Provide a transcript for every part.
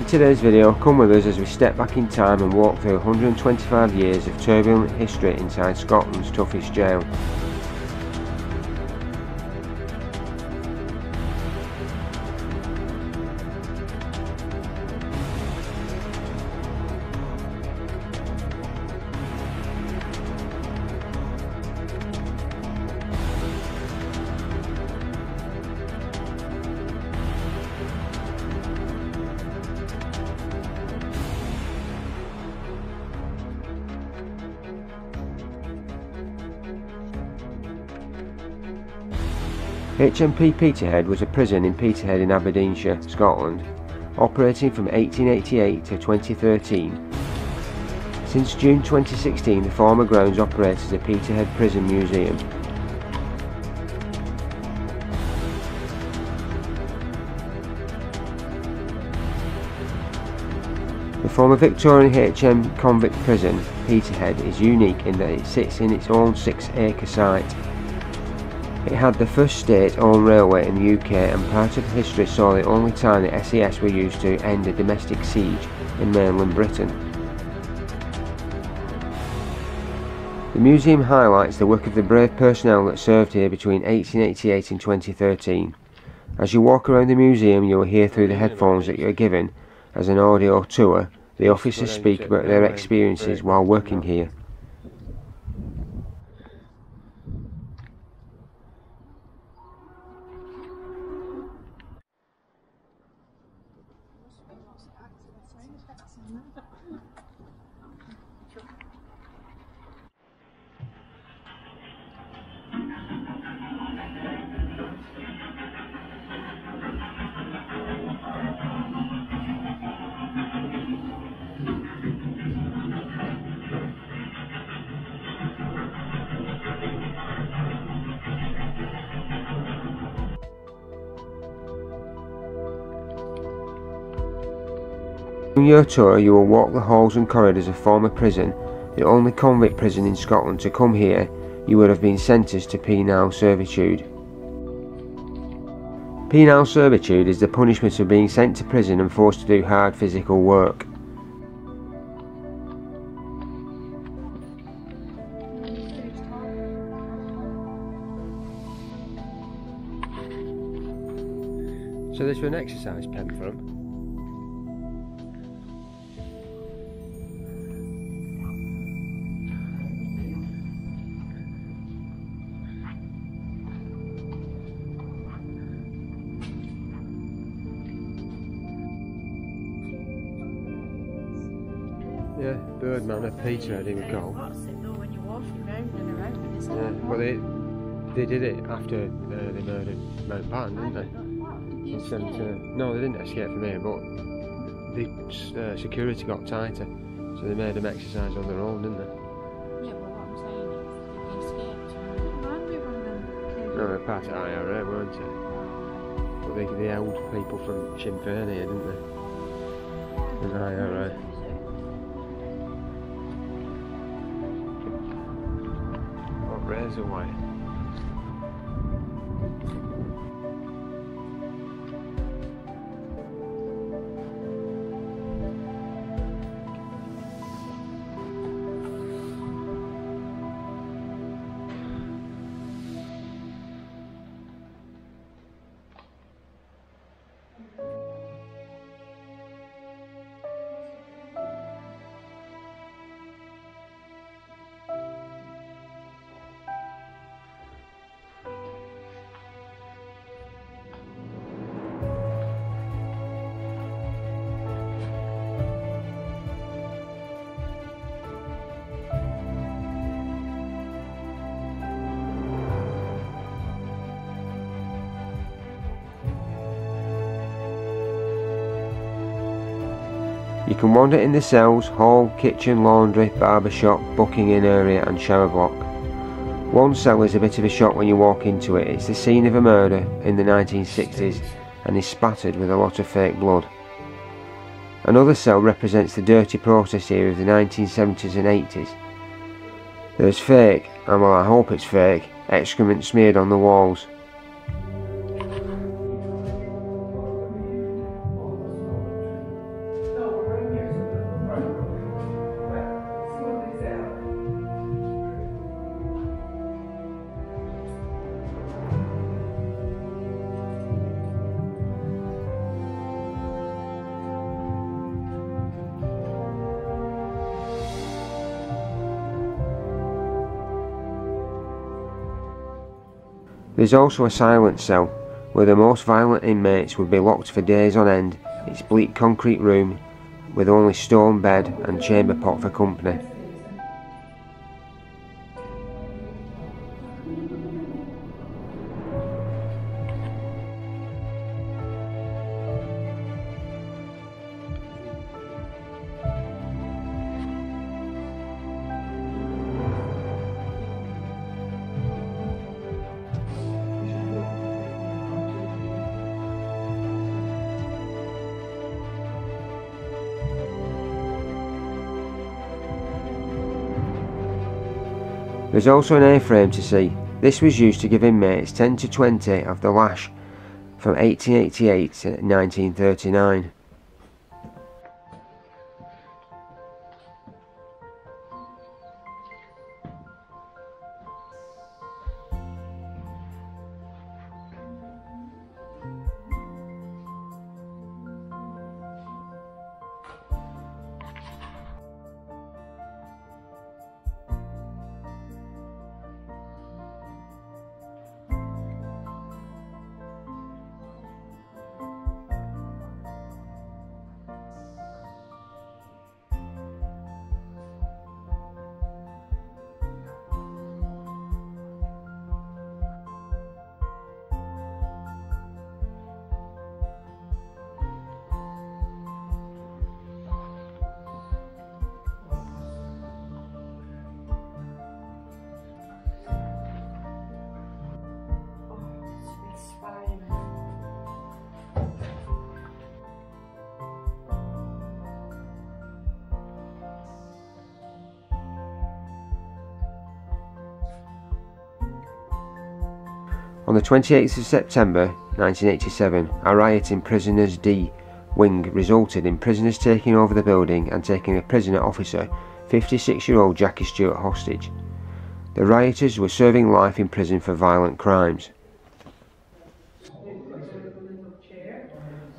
today's video, come with us as we step back in time and walk through 125 years of turbulent history inside Scotland's toughest jail. HMP Peterhead was a prison in Peterhead in Aberdeenshire, Scotland, operating from 1888 to 2013. Since June 2016, the former grounds operate as a Peterhead Prison Museum. The former Victorian HM convict prison, Peterhead, is unique in that it sits in its own 6-acre site. It had the first state-owned railway in the UK, and part of history saw the only time the SAS were used to end a domestic siege in mainland Britain. The museum highlights the work of the brave personnel that served here between 1888 and 2013. As you walk around the museum, you will hear through the headphones that you are given as an audio tour the officers speak about their experiences while working here. On your tour, you will walk the halls and corridors of former prison, the only convict prison in Scotland. To come here, you would have been sentenced to penal servitude. Penal servitude is the punishment of being sent to prison and forced to do hard physical work. So this was an exercise pen for him. Yeah, Birdman at Peterhead he would call. That's it though, when you're walking round and around, isn't it? Yeah, well they did it after they murdered Mountbatten, didn't they? Did they escape? No, they didn't escape from here, but the security got tighter, so they made them exercise on their own, didn't they? Yeah, well what I'm saying is, did they escape? Remind me of one of them. No, they're part of IRA, weren't they? But they held people from Sinn Féin here, didn't they? In IRA. Razorway. You can wander in the cells, hall, kitchen, laundry, barber shop, booking in area and shower block. One cell is a bit of a shock when you walk into it. It's the scene of a murder in the 1960s and is spattered with a lot of fake blood. Another cell represents the dirty process era of the 1970s and 80s. There's fake, and well I hope it's fake, excrement smeared on the walls. There's also a silent cell, where the most violent inmates would be locked for days on end. It's a bleak concrete room, with only stone bed and chamber pot for company. There's also an A-frame to see. This was used to give inmates 10 to 20 of the lash from 1888 to 1939. On the 28th of September 1987, a riot in Prisoners D wing resulted in prisoners taking over the building and taking a prisoner officer, 56-year-old Jackie Stewart, hostage. The rioters were serving life in prison for violent crimes.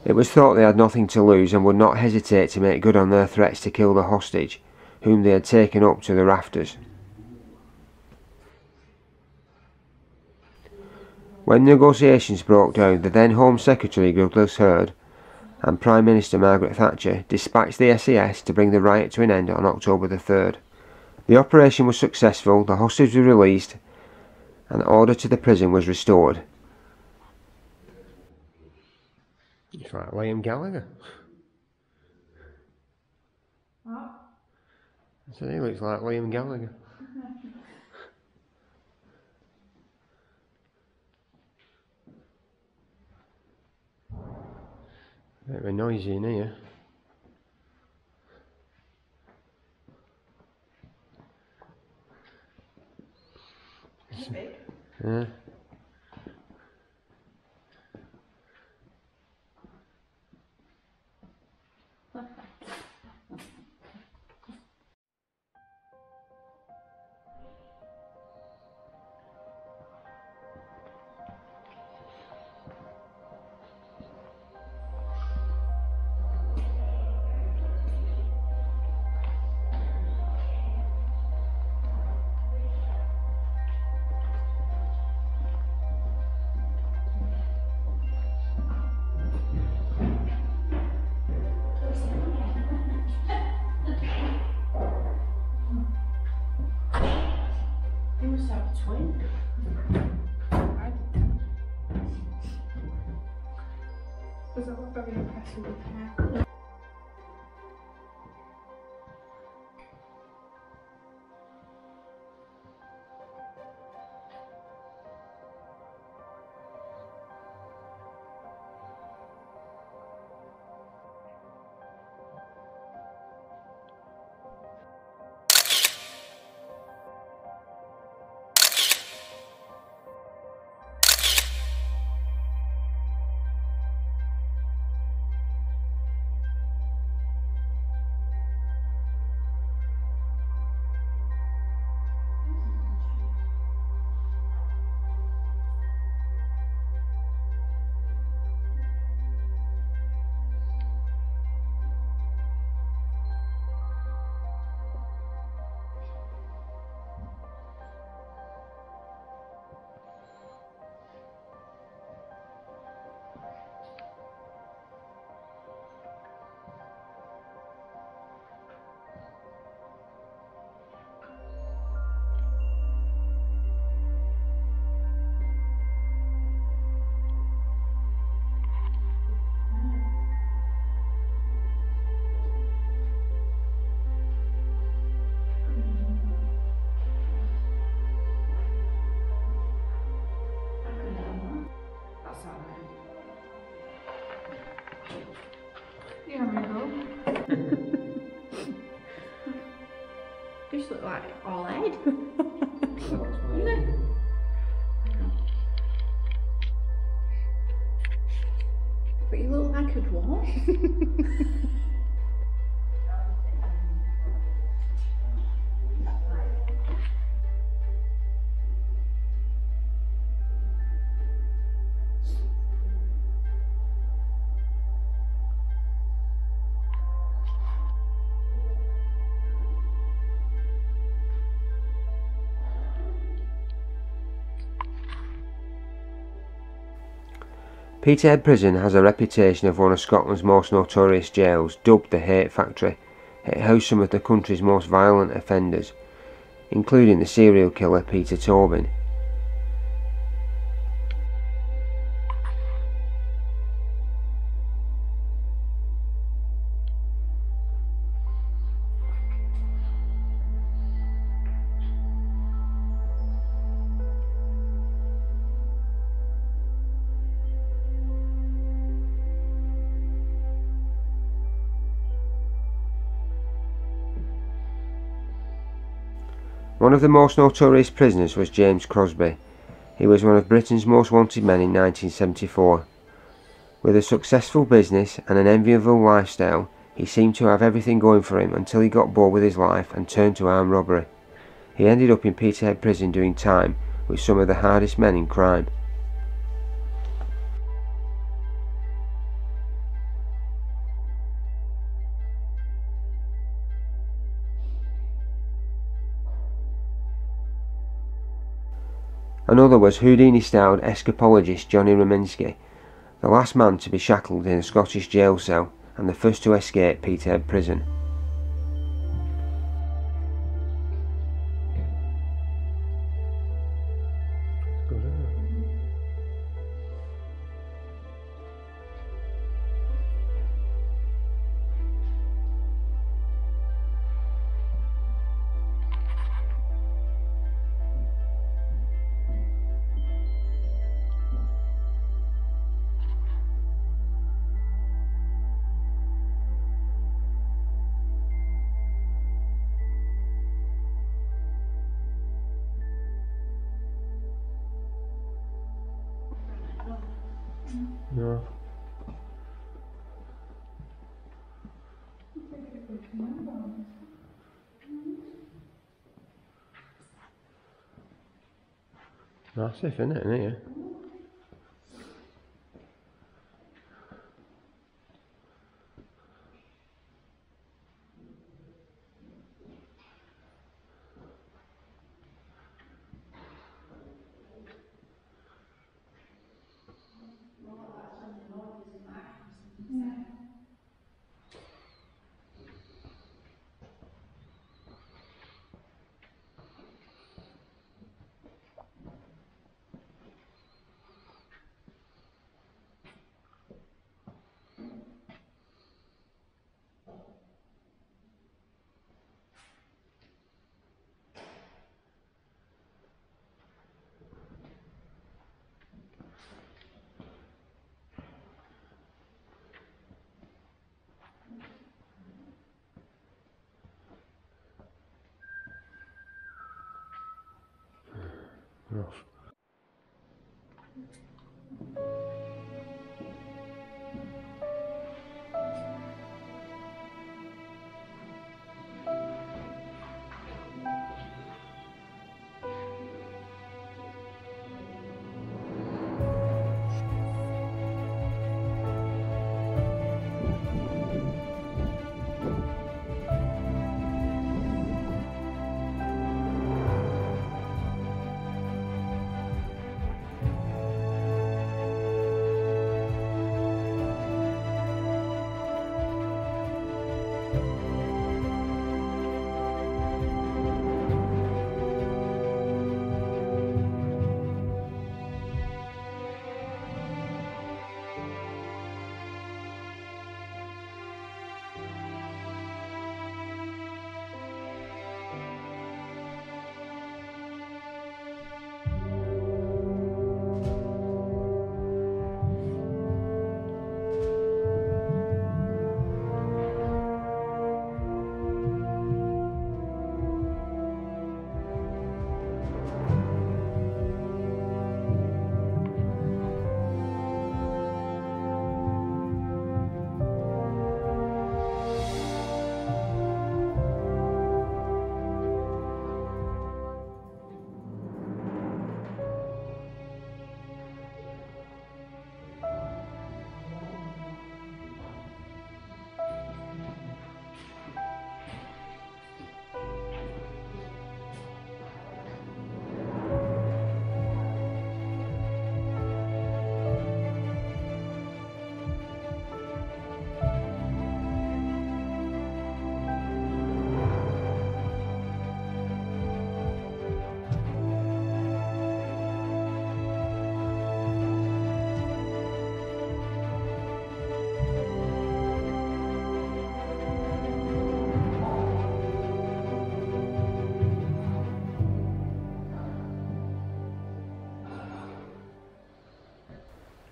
It was thought they had nothing to lose and would not hesitate to make good on their threats to kill the hostage, whom they had taken up to the rafters. When negotiations broke down, the then Home Secretary Douglas Hurd and Prime Minister Margaret Thatcher dispatched the SAS to bring the riot to an end on October the 3rd. The operation was successful, the hostages were released, and order to the prison was restored. It's like Liam Gallagher. What? So he looks like Liam Gallagher. A bit of a noisy in here. It's big. Yeah. You must have a twin. Does that look very impressive with hair? Yeah, we go. You just look like all head. But you look like a dwarf. Peterhead Prison has a reputation of one of Scotland's most notorious jails, dubbed the Hate Factory. It hosts some of the country's most violent offenders, including the serial killer Peter Tobin. One of the most notorious prisoners was James Crosby. He was one of Britain's most wanted men in 1974. With a successful business and an enviable lifestyle, he seemed to have everything going for him until he got bored with his life and turned to armed robbery. He ended up in Peterhead Prison doing time with some of the hardest men in crime. Another was Houdini-styled escapologist Johnny Rominsky, the last man to be shackled in a Scottish jail cell and the first to escape Peterhead Prison. Good, isn't it? No. Massive, isn't it, in here?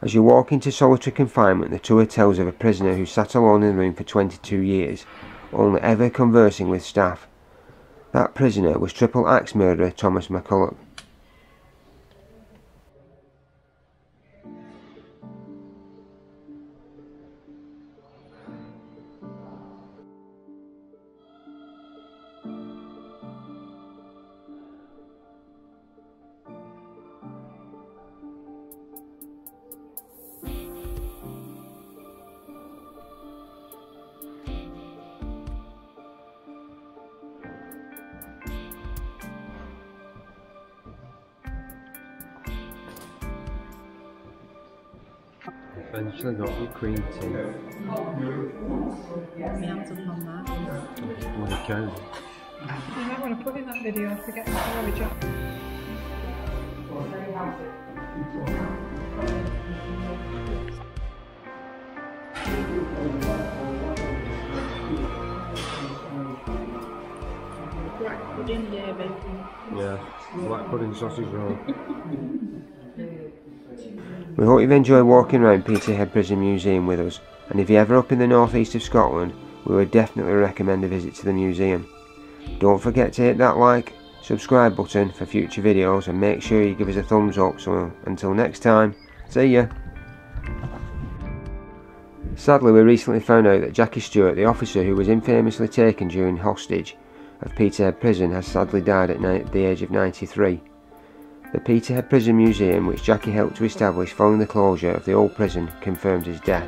As you walk into solitary confinement, the tour tells of a prisoner who sat alone in the room for 22 years, only ever conversing with staff. That prisoner was triple axe murderer Thomas McCulloch. Eventually got the cream tea. My hands up on that. What a cow. You might want to put in that video if we get into a job. Black pudding, David. Yeah, black pudding sausage roll. We hope you've enjoyed walking around Peterhead Prison Museum with us, and if you're ever up in the northeast of Scotland, we would definitely recommend a visit to the museum. Don't forget to hit that like, subscribe button for future videos, and make sure you give us a thumbs up. So until next time, see ya! Sadly, we recently found out that Jackie Stewart, the officer who was infamously taken during hostage of Peterhead Prison, has sadly died at the age of 93. The Peterhead Prison Museum, which Jackie helped to establish following the closure of the old prison, confirmed his death.